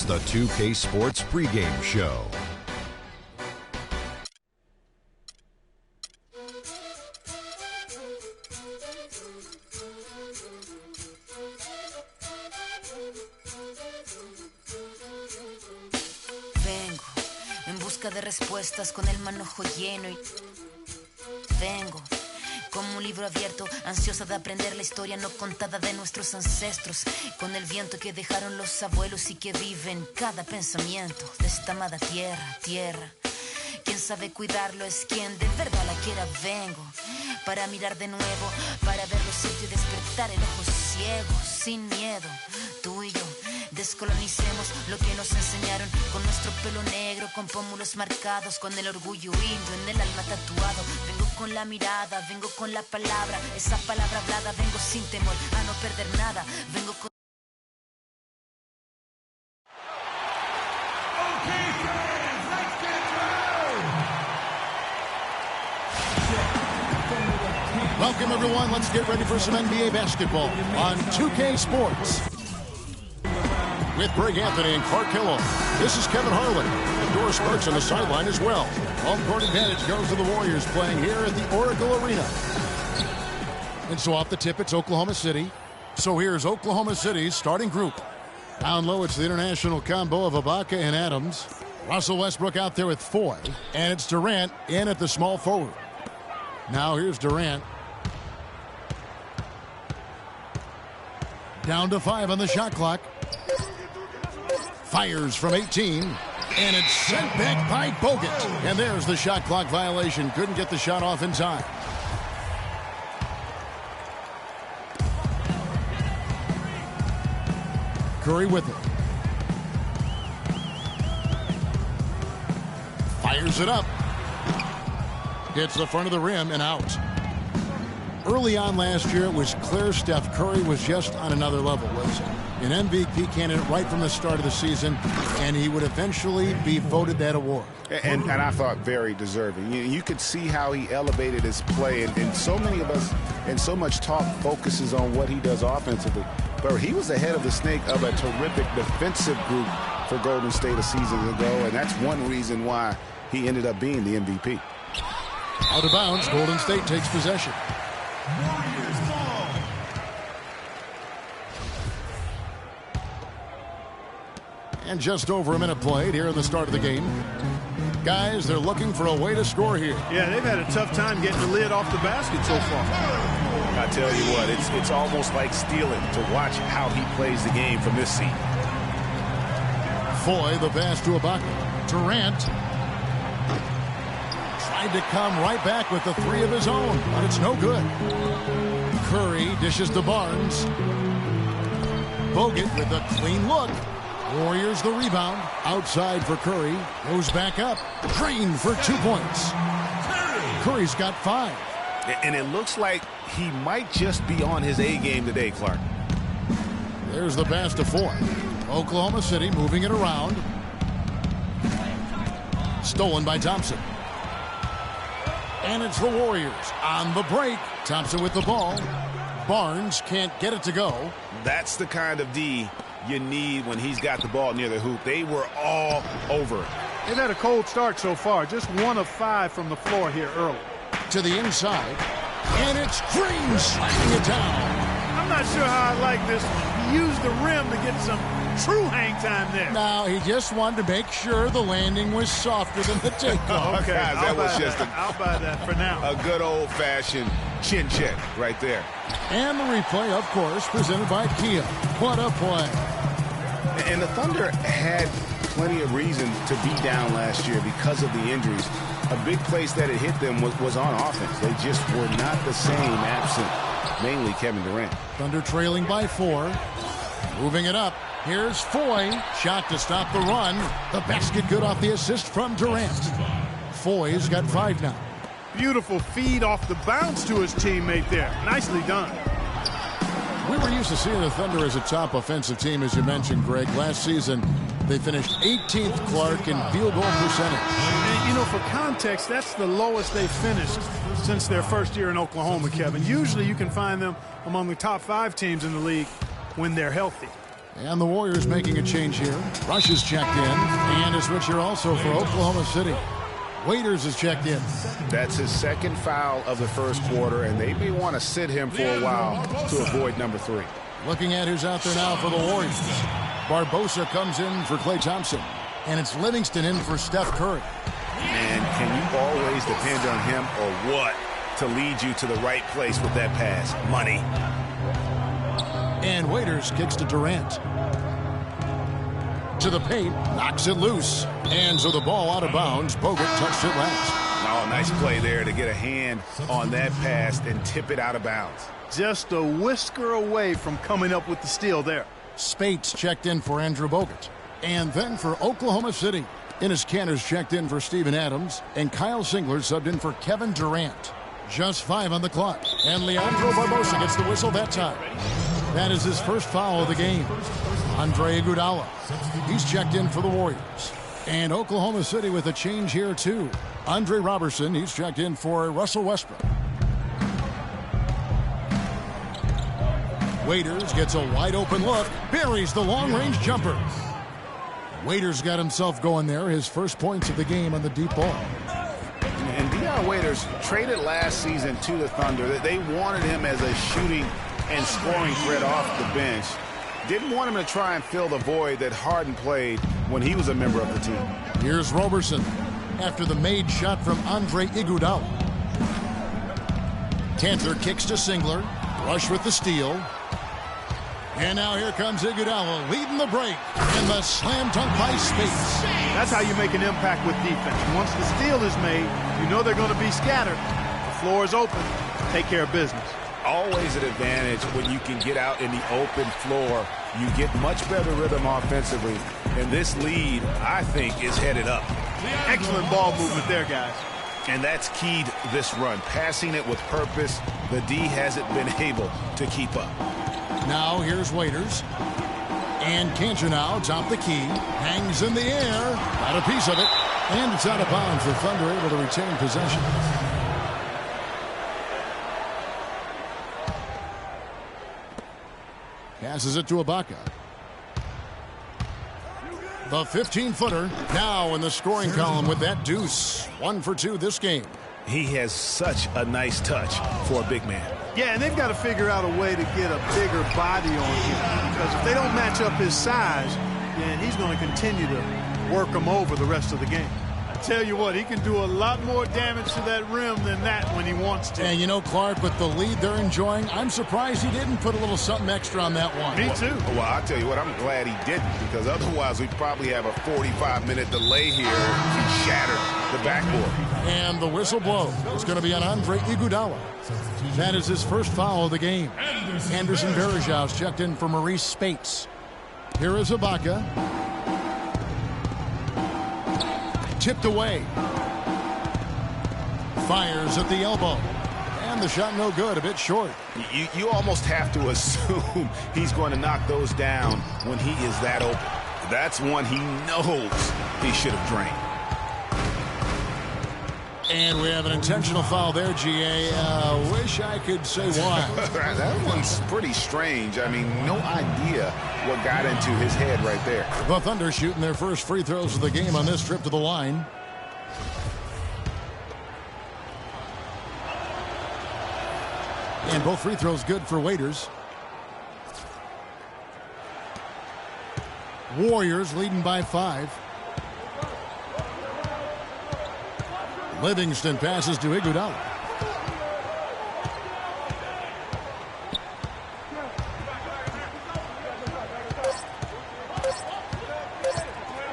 It's the 2K Sports pregame show. Vengo en busca de respuestas con el manojo lleno y vengo como un libro abierto, ansiosa de aprender la historia no contada de nuestros ancestros, con el viento que dejaron los abuelos y que vive en cada pensamiento de esta amada tierra. Quien sabe cuidarlo es quien de verdad la quiera. Vengo para mirar de nuevo, para ver los sitios y despertar el ojo ciego, sin miedo, tú y yo. Descolonicemos lo que nos enseñaron con nuestro pelo negro, con pómulos marcados, con el orgullo indio en el alma tatuado. Vengo con la mirada, vengo con la palabra, esa palabra hablada. Vengo sin temor a no perder nada. Vengo con... Welcome, everyone. Let's get ready for some NBA basketball on 2K Sports. With Greg Anthony and Clark Kellogg, this is Kevin Harlan. Doris Sparks on the sideline as well. Home court advantage goes to the Warriors playing here at the Oracle Arena. And so off the tip, it's Oklahoma City. So here's Oklahoma City's starting group. Down low, it's the international combo of Ibaka and Adams. Russell Westbrook out there with Foy. And it's Durant in at the small forward. Now here's Durant. Down to 5 on the shot clock. Fires from 18. And it's sent back by Bogut. And there's the shot clock violation. Couldn't get the shot off in time. Curry with it. Fires it up. Hits the front of the rim and out. Early on last year, it was clear Steph Curry was just on another level. Was an MVP candidate right from the start of the season, and he would eventually be voted that award. And I thought very deserving. You could see how he elevated his play, and so many of us, and so much talk focuses on what he does offensively. But he was ahead of the snake of a terrific defensive group for Golden State a season ago, and that's one reason why he ended up being the MVP. Out of bounds, Golden State takes possession. Warriors ball. And just over a minute played here in the start of the game. Guys, they're looking for a way to score here. Yeah, they've had a tough time getting the lid off the basket so far. I tell you what, it's almost like stealing to watch how he plays the game from this seat. Foy, the pass to Ibaka. Durant tried to come right back with the three of his own, but it's no good. Curry dishes to Barnes. Bogut with a clean look. Warriors the rebound. Outside for Curry. Goes back up. Drained for 2 points. Curry's got 5. And it looks like he might just be on his A game today, Clark. There's the pass to Foy. Oklahoma City moving it around. Stolen by Thompson. And it's the Warriors on the break. Thompson with the ball. Barnes can't get it to go. That's the kind of D you need when he's got the ball near the hoop. They were all over it. They've had a cold start so far. Just 1 of 5 from the floor here early. To the inside. And it's Green slamming it down. I'm not sure how I like this one. He used the rim to get some true hang time there. Now, he just wanted to make sure the landing was softer than the takeoff. Okay, Guys, that was just I'll buy that for now. a good old-fashioned chin check right there. And the replay, of course, presented by Kia. What a play. And the Thunder had plenty of reason to be down last year because of the injuries. A big place that it hit them was on offense. They just were not the same absent, mainly Kevin Durant. Thunder trailing by 4. Moving it up. Here's Foy. Shot to stop the run. The basket good off the assist from Durant. Foy's got 5 now. Beautiful feed off the bounce to his teammate there. Nicely done. We were used to seeing the Thunder as a top offensive team, as you mentioned, Greg. Last season, they finished 18th, Clark, in field goal percentage. And, you know, for context, that's the lowest they've finished since their first year in Oklahoma, Kevin. Usually you can find them among the top 5 teams in the league when they're healthy. And the Warriors making a change here. Rush is checked in. And a switch here also for Oklahoma City. Waiters is checked in. That's his second foul of the first quarter, and they may want to sit him for a while to avoid number 3. Looking at who's out there now for the Warriors. Barbosa comes in for Klay Thompson. And it's Livingston in for Steph Curry. And can you always depend on him or what to lead you to the right place with that pass? Money. And Waiters kicks to Durant. To the paint, knocks it loose. And so the ball out of bounds. Bogut touched it last. Oh, nice play there to get a hand on that pass and tip it out of bounds. Just a whisker away from coming up with the steal there. Spates checked in for Andrew Bogut. And then for Oklahoma City, Enes Kanter's checked in for Steven Adams. And Kyle Singler subbed in for Kevin Durant. Just 5 on the clock. And Leandro Barbosa gets the whistle that time. That is his first foul of the game. Andre Iguodala. He's checked in for the Warriors. And Oklahoma City with a change here too. Andre Robertson, he's checked in for Russell Westbrook. Waiters gets a wide open look. Buries the long-range jumper. Waiters got himself going there. His first points of the game on the deep ball. And Dion Waiters traded last season to the Thunder. They wanted him as a shooting and scoring threat off the bench. Didn't want him to try and fill the void that Harden played when he was a member of the team. Here's Robertson after the made shot from Andre Iguodala. Kanter kicks to Singler. Rush with the steal. And now here comes Iguodala leading the break. And the slam dunk by Spates. That's how you make an impact with defense. Once the steal is made, you know they're going to be scattered. The floor is open. Take care of business. Always an advantage when you can get out in the open floor. You get much better rhythm offensively. And this lead, I think, is headed up. Excellent ball movement there, guys. And that's keyed this run. Passing it with purpose. The D hasn't been able to keep up. Now here's Waiters. And Kanter now, top the key. Hangs in the air. Got a piece of it. And it's out of bounds. The Thunder able to retain possession. Passes it to Ibaka. The 15-footer now in the scoring column with that deuce. 1 for 2 this game. He has such a nice touch for a big man. Yeah, and they've got to figure out a way to get a bigger body on him. Because if they don't match up his size, then he's going to continue to work him over the rest of the game. I tell you what, he can do a lot more damage to that rim than that when he wants to. And you know, Clark, with the lead they're enjoying, I'm surprised he didn't put a little something extra on that one. Me too. Well, I'll tell you what, I'm glad he didn't, because otherwise we'd probably have a 45-minute delay here. He shattered the backboard. And the whistle blows. It's going to be on Andre Iguodala. That is his first foul of the game. Anderson Varejau's checked in for Maurice Spates. Here is Ibaka. Tipped away. Fires at the elbow. And the shot no good, a bit short. You almost have to assume he's going to knock those down when he is that open. That's one he knows he should have drained. And we have an intentional foul there, GA. Wish I could say why. That one's pretty strange. I mean, no idea what got into his head right there. The Thunder shooting their first free throws of the game on this trip to the line. And both free throws good for Waiters. Warriors leading by 5. Livingston passes to Iguodala.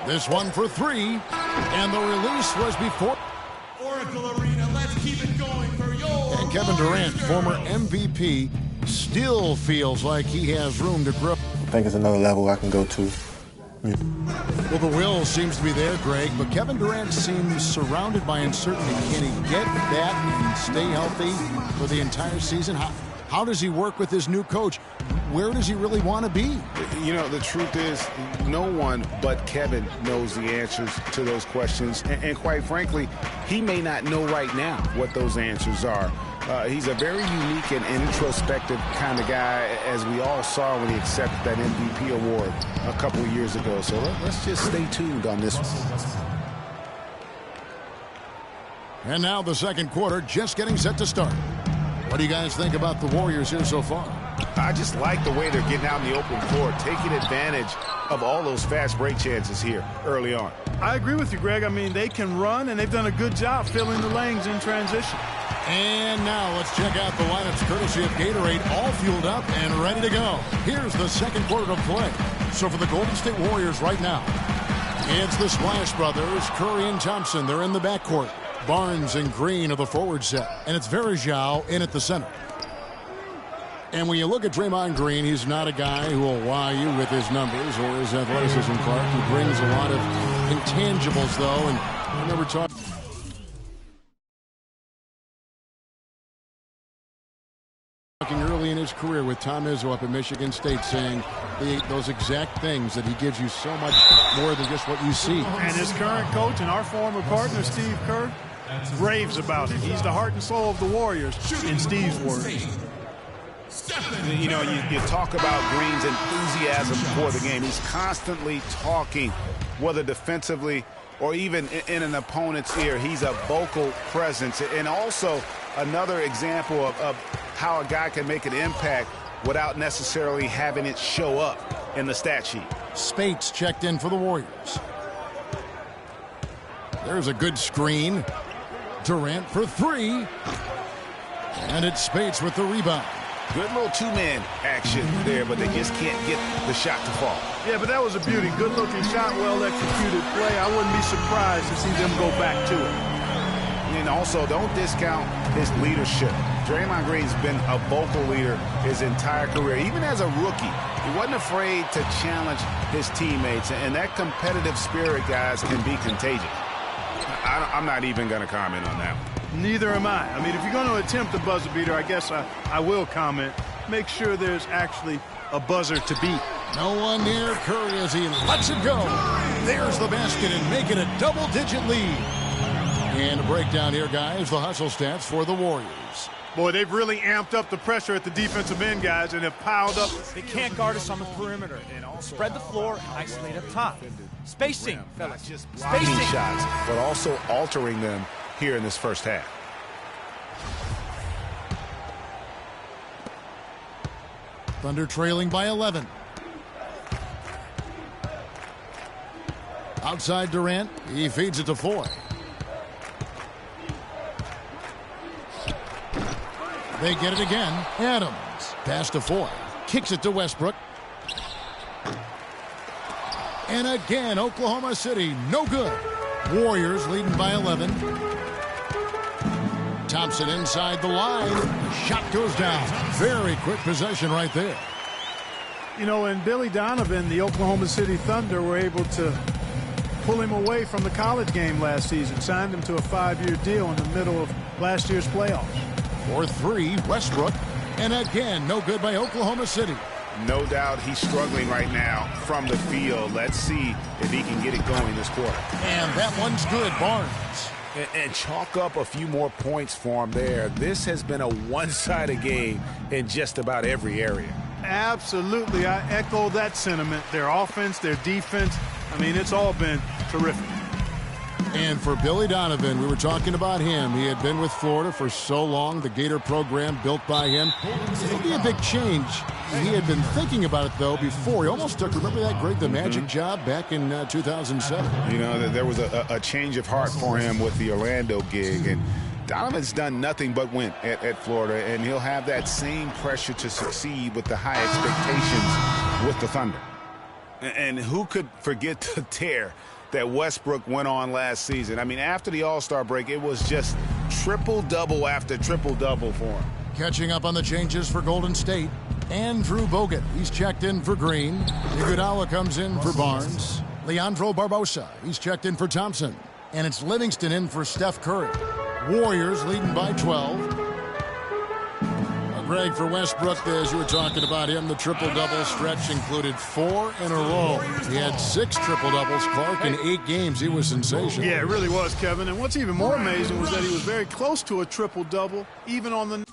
This one for 3, and the release was before. Oracle Arena, let's keep it going for your. And Kevin Durant, former MVP, still feels like he has room to grow. I think it's another level I can go to. Yeah. Well, the will seems to be there, Greg, but Kevin Durant seems surrounded by uncertainty. Can he get that and stay healthy for the entire season? How does he work with his new coach? Where does he really want to be? You know, the truth is, no one but Kevin knows the answers to those questions. And quite frankly, he may not know right now what those answers are. He's a very unique and introspective kind of guy, as we all saw when he accepted that MVP award a couple of years ago. So let's just stay tuned on this one. And now the second quarter just getting set to start. What do you guys think about the Warriors here so far? I just like the way they're getting out in the open floor, taking advantage of all those fast break chances here early on. I agree with you, Greg. I mean, they can run, and they've done a good job filling the lanes in transition. And now let's check out the lineups courtesy of Gatorade, all fueled up and ready to go. Here's the second quarter of play. So for the Golden State Warriors right now, it's the Splash Brothers, Curry and Thompson. They're in the backcourt. Barnes and Green are the forward set, and it's Varejao in at the center. And when you look at Draymond Green, he's not a guy who will wow you with his numbers or his athleticism, Clark. He brings a lot of intangibles, though, and I remember talking early in his career with Tom Izzo up at Michigan State, saying those exact things, that he gives you so much more than just what you see. And his current coach and our former partner, Steve Kerr, raves about him. He's the heart and soul of the Warriors, in Steve's words. You know, you talk about Green's enthusiasm for the game. He's constantly talking, whether defensively or even in an opponent's ear. He's a vocal presence. And also another example of how a guy can make an impact without necessarily having it show up in the stat sheet. Spates checked in for the Warriors. There's a good screen. Durant for three. And it's Spates with the rebound. Good little two-man action there, but they just can't get the shot to fall. Yeah, but that was a beauty. Good-looking shot, well-executed play. I wouldn't be surprised to see them go back to it. And also, don't discount his leadership. Draymond Green's been a vocal leader his entire career. Even as a rookie, he wasn't afraid to challenge his teammates. And that competitive spirit, guys, can be contagious. I'm not even going to comment on that one. Neither am I. I mean, if you're going to attempt a buzzer beater, I guess I will comment. Make sure there's actually a buzzer to beat. No one near Curry as he lets it go. There's the basket and make it a double-digit lead. And a breakdown here, guys, the hustle stats for the Warriors. Boy, they've really amped up the pressure at the defensive end, guys, and have piled up. They can't guard us on the perimeter. Spread the floor, isolate up top. Spacing, fellas. Just blocking shots, but also altering them here in this first half. Thunder trailing by 11. Outside Durant, he feeds it to Foy. They get it again. Adams. Pass to Foy. Kicks it to Westbrook. And again, Oklahoma City, no good. Warriors leading by 11. Thompson inside the line. Shot goes down. Very quick possession right there. You know, and Billy Donovan, the Oklahoma City Thunder, were able to pull him away from the college game last season. Signed him to a 5-year deal in the middle of last year's playoffs. For three, Westbrook. And again, no good by Oklahoma City. No doubt he's struggling right now from the field. Let's see if he can get it going this quarter. And that one's good, Barnes. And chalk up a few more points for him there. This has been a one-sided game in just about every area. Absolutely. I echo that sentiment. Their offense, their defense, I mean, it's all been terrific. And for Billy Donovan, we were talking about him. He had been with Florida for so long, the Gator program built by him. It'll be a big change. He had been thinking about it, though, before. He almost took, remember that Greg, the Magic job back in 2007? You know, there was a change of heart for him with the Orlando gig. And Donovan's done nothing but win at Florida, and he'll have that same pressure to succeed with the high expectations with the Thunder. And who could forget the tear that Westbrook went on last season? I mean, after the All-Star break, it was just triple-double after triple-double for him. Catching up on the changes for Golden State, Andrew Bogut. He's checked in for Green. Iguodala comes in for Barnes. Leandro Barbosa. He's checked in for Thompson. And it's Livingston in for Steph Curry. Warriors leading by 12. A Greg, for Westbrook, as you were talking about him, the triple-double stretch included 4 in a row. He had 6 triple-doubles, Clark, in 8 games. He was sensational. Yeah, it really was, Kevin. And what's even more amazing was that he was very close to a triple-double, even on the